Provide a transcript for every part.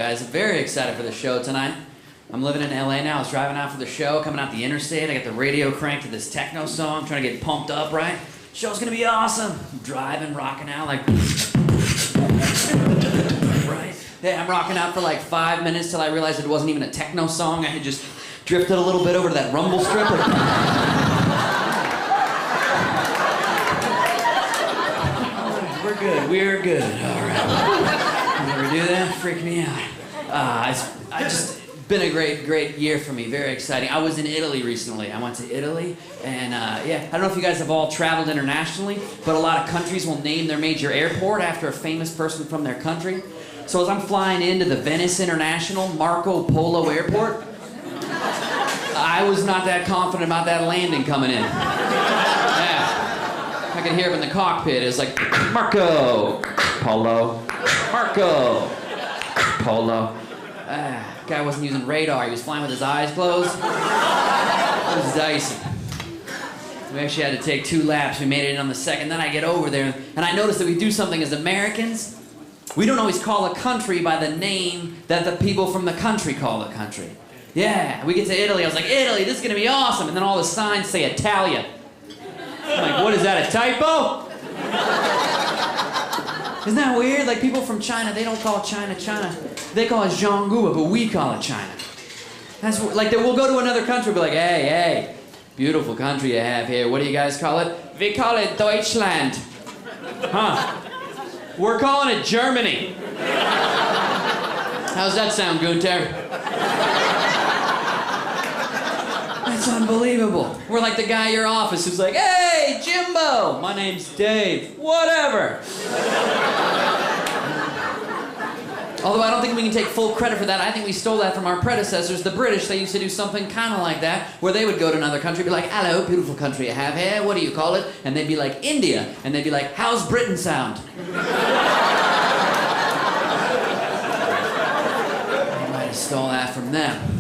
guys. I'm very excited for the show tonight. I'm living in LA now. I was driving out for the show, coming out the interstate. I got the radio cranked to this techno song, trying to get pumped up, right? Show's gonna be awesome. I'm driving, rocking out like... right? Yeah, I'm rocking out for like 5 minutes till I realized it wasn't even a techno song. I had just drifted a little bit over to that rumble strip. We're good. All right. You ever do that? Freak me out. It's been a great year for me. Very exciting. I was in Italy recently. I went to Italy, and yeah, I don't know if you guys have all traveled internationally, but a lot of countries will name their major airport after a famous person from their country. So as I'm flying into the Venice International Marco Polo Airport, I was not that confident about that landing coming in. I could hear him in the cockpit. It was like, Marco Polo, Marco Polo. Guy wasn't using radar. He was flying with his eyes closed. It was dicey. We actually had to take 2 laps. We made it in on the second. Then I get over there, and I noticed that we do something as Americans. We don't always call a country by the name that the people from the country call the country. Yeah, we get to Italy. I was like, Italy, this is going to be awesome. And then all the signs say Italia. I'm like, what is that, a typo? Isn't that weird? Like, people from China, they don't call China China. They call it Zhonggua, but we call it China. That's like, we'll go to another country and be like, hey, beautiful country you have here. What do you guys call it? We call it Deutschland. Huh. We're calling it Germany. How's that sound, Gunther? That's unbelievable. We're like the guy at your office who's like, hey, Jimbo, my name's Dave, whatever. Although I don't think we can take full credit for that. I think we stole that from our predecessors, the British. They used to do something kind of like that, where they would go to another country, be like, hello, beautiful country you have here, what do you call it? And they'd be like, India. And they'd be like, how's Britain sound? They might have stole that from them.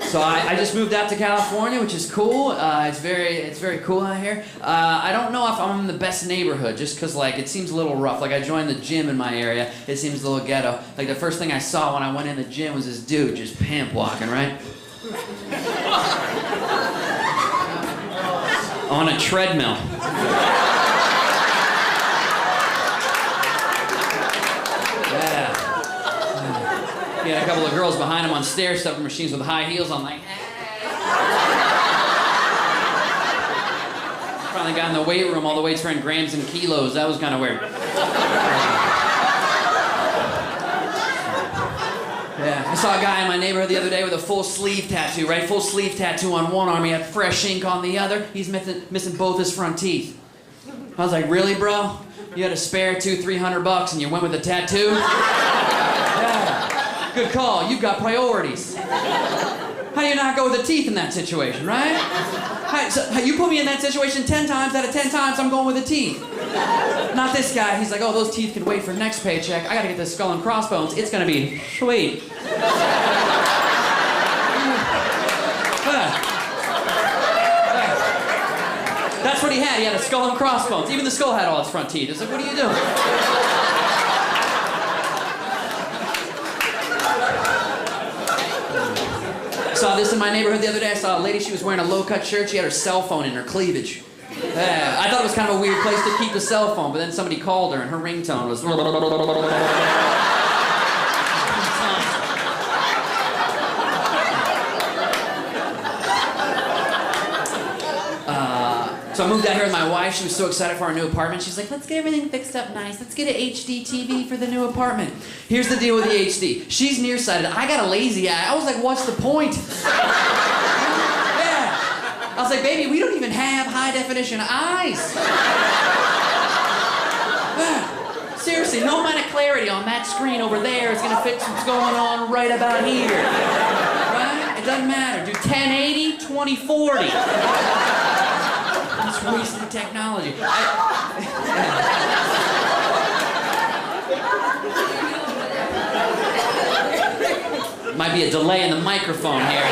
So I just moved out to California, which is cool. It's very cool out here. I don't know if I'm in the best neighborhood, just because like it seems a little rough. Like I joined the gym in my area, it seems a little ghetto. Like the first thing I saw when I went in the gym was this dude just pimp walking, right? On a treadmill. He had a couple of girls behind him on stair-stepping machines with high heels on, like, Finally got in the weight room, all the weights were in grams and kilos. That was kind of weird. Yeah, I saw a guy in my neighborhood the other day with a full sleeve tattoo, right? Full sleeve tattoo on one arm, he had fresh ink on the other. He's missing both his front teeth. I was like, really, bro? You had a spare $200-300 and you went with a tattoo? Yeah. Good call. You've got priorities. How do you not go with the teeth in that situation, right? So you put me in that situation 10 times out of 10 times, I'm going with the teeth. Not this guy. He's like, oh, those teeth can wait for next paycheck. I got to get this skull and crossbones. It's going to be sweet. That's what he had. He had a skull and crossbones. Even the skull had all its front teeth. It's like, what are you doing? I saw this in my neighborhood the other day. I saw a lady, she was wearing a low-cut shirt. She had her cell phone in her cleavage. I thought it was kind of a weird place to keep the cell phone, but then somebody called her and her ringtone was... So I moved out here with my wife. She was so excited for our new apartment. She's like, let's get everything fixed up nice. Let's get an HD TV for the new apartment. Here's the deal with the HD. She's nearsighted. I got a lazy eye. I was like, what's the point? Yeah. I was like, baby, we don't even have high definition eyes. Seriously, no amount of clarity on that screen over there is going to fix what's going on right about here. Right? It doesn't matter. Do 1080, 2040. It's wasted technology. Might be a delay in the microphone here.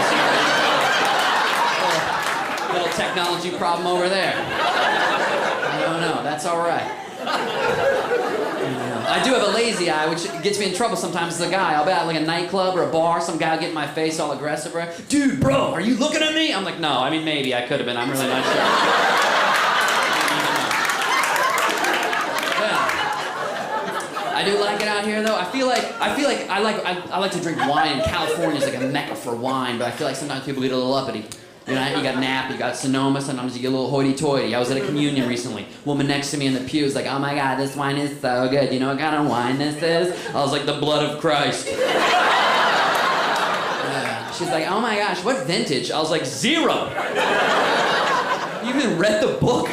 Little technology problem over there. I don't know. That's all right. I do have a lazy eye, which gets me in trouble sometimes as a guy. I'll be at like a nightclub or a bar, some guy will get in my face all aggressive, right? Dude, bro, are you looking at me? I'm like, no, I mean, maybe I could have been. I'm really not sure. Yeah. I do like it out here, though. I feel like I like to drink wine. And California's like a mecca for wine, but I feel like sometimes people get a little uppity. You know, you got Napa, you got Sonoma, sometimes you get a little hoity-toity. I was at a communion recently. Woman next to me in the pew was like, oh my God, this wine is so good. You know what kind of wine this is? I was like, the blood of Christ. Yeah. She's like, oh my gosh, what vintage? I was like, 0. You even read the book?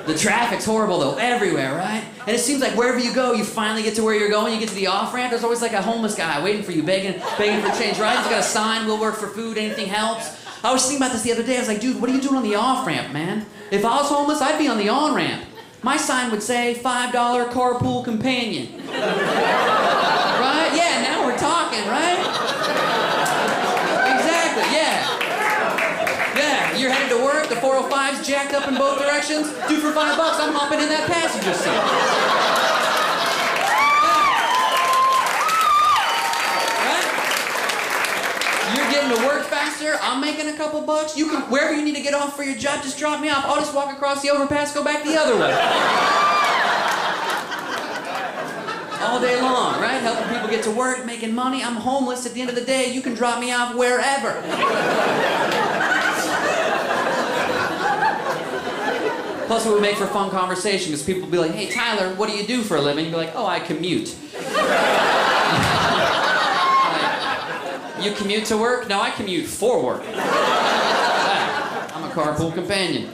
The traffic's horrible though, everywhere, right? And it seems like wherever you go, you finally get to where you're going, you get to the off-ramp, there's always like a homeless guy waiting for you, begging for change, right? He's got a sign, we'll work for food, anything helps. I was thinking about this the other day, I was like, dude, what are you doing on the off-ramp, man? If I was homeless, I'd be on the on-ramp. My sign would say, $5 carpool companion. Right? Yeah, now we're talking, right? Exactly, yeah. Yeah, you're headed to work, the 405's jacked up in both directions. Dude, for $5, I'm hopping in that passenger seat. Yeah. Right? You're getting to work faster, I'm making a couple bucks. You can, wherever you need to get off for your job, just drop me off. I'll just walk across the overpass, go back the other way. All day long, right? Helping people get to work, making money. I'm homeless. At the end of the day, you can drop me off wherever. Plus, it would make for fun conversation, because people would be like, hey, Tyler, what do you do for a living? You'd be like, oh, I commute. Like, you commute to work? No, I commute for work. Yeah, I'm a carpool companion.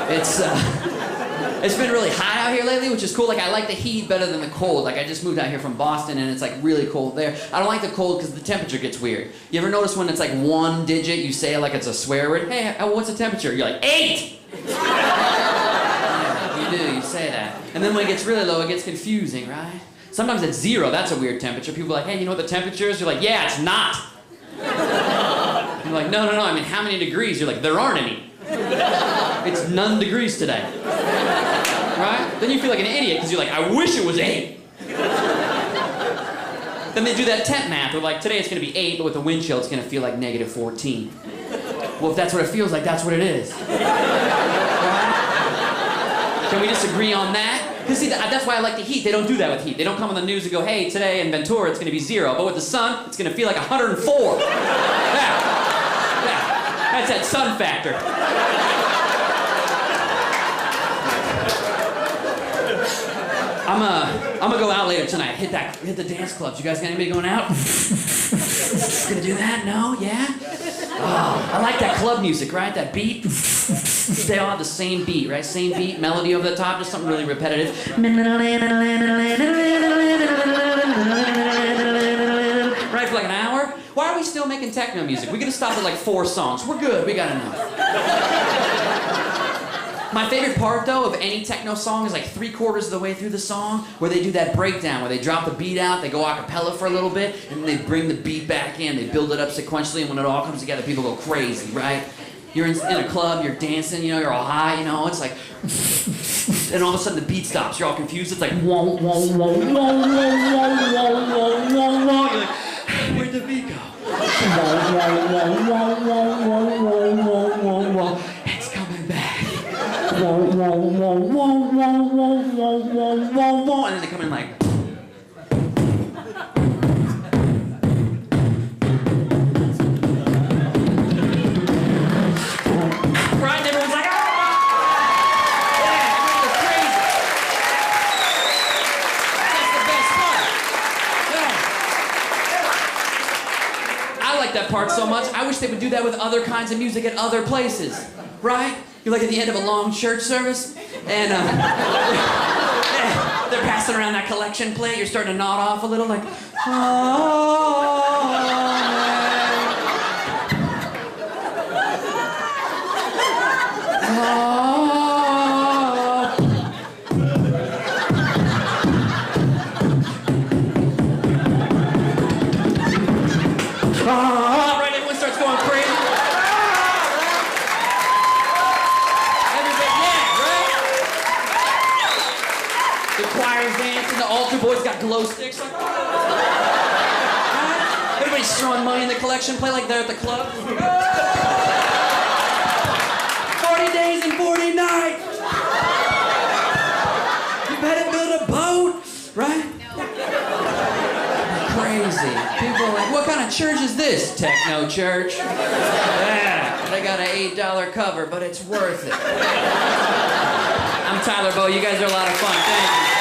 Yeah. It's been really hot out here lately, which is cool. Like, I like the heat better than the cold. Like, I just moved out here from Boston, and it's, like, really cold there. I don't like the cold because the temperature gets weird. You ever notice when it's, like, one digit, you say it like it's a swear word? Hey, what's the temperature? You're like, 8! Yeah, you do, you say that. And then when it gets really low, it gets confusing, right? Sometimes it's 0. That's a weird temperature. People are like, hey, you know what the temperature is? You're like, yeah, it's not. You're like, no, I mean, how many degrees? You're like, there aren't any. It's none degrees today. Right? Then you feel like an idiot because you're like, I wish it was 8. Then they do that temp math. They're like, today it's going to be 8, but with the wind chill, it's going to feel like negative 14. Well, if that's what it feels like, that's what it is. Right? Can we just agree on that? Because see, that's why I like the heat. They don't do that with heat. They don't come on the news and go, hey, today in Ventura it's going to be 0. But with the sun, it's going to feel like 104. Yeah. That's that sun factor. I'm gonna go out later tonight. Hit the dance clubs. You guys got anybody going out? Gonna do that? No? Yeah? Oh, I like that club music, right? That beat. They all have the same beat, right? Same beat, melody over the top, just something really repetitive. Right, for like an hour? Why are we still making techno music? We could have stopped at like 4 songs. We're good, we got enough. My favorite part, though, of any techno song is like 3/4 of the way through the song, where they do that breakdown, where they drop the beat out, they go a cappella for a little bit, and then they bring the beat back in, they build it up sequentially, and when it all comes together, people go crazy, right? You're in a club, you're dancing, you know, you're all high, you know, it's like, and all of a sudden the beat stops, you're all confused, it's like, whoa, whoa, whoa, whoa, whoa, whoa, whoa, whoa, whoa, whoa, you're like, where'd the beat go? Whoa, whoa, whoa, whoa, whoa, whoa, whoa, whoa, whoa, it's coming back. Whoa, whoa, whoa, whoa, whoa, whoa, whoa, whoa, whoa, whoa, and then they come in like, right, and everyone's like, ah! Yeah, everyone goes crazy. That's the best part. Yeah. I like that part so much. I wish they would do that with other kinds of music at other places, right? You're like at the end of a long church service, and they're passing around that collection plate. You're starting to nod off a little, like, right, everyone starts going crazy. choirs dancing, the altar boys got glow sticks. Like, everybody's throwing money in the collection plate like they're at the club. 40 days and 40 nights. You better build a boat, right? Crazy. People are like, what kind of church is this? Techno church. Yeah, they got an $8 cover, but it's worth it. I'm Tyler Boeh. You guys are a lot of fun. Thank you.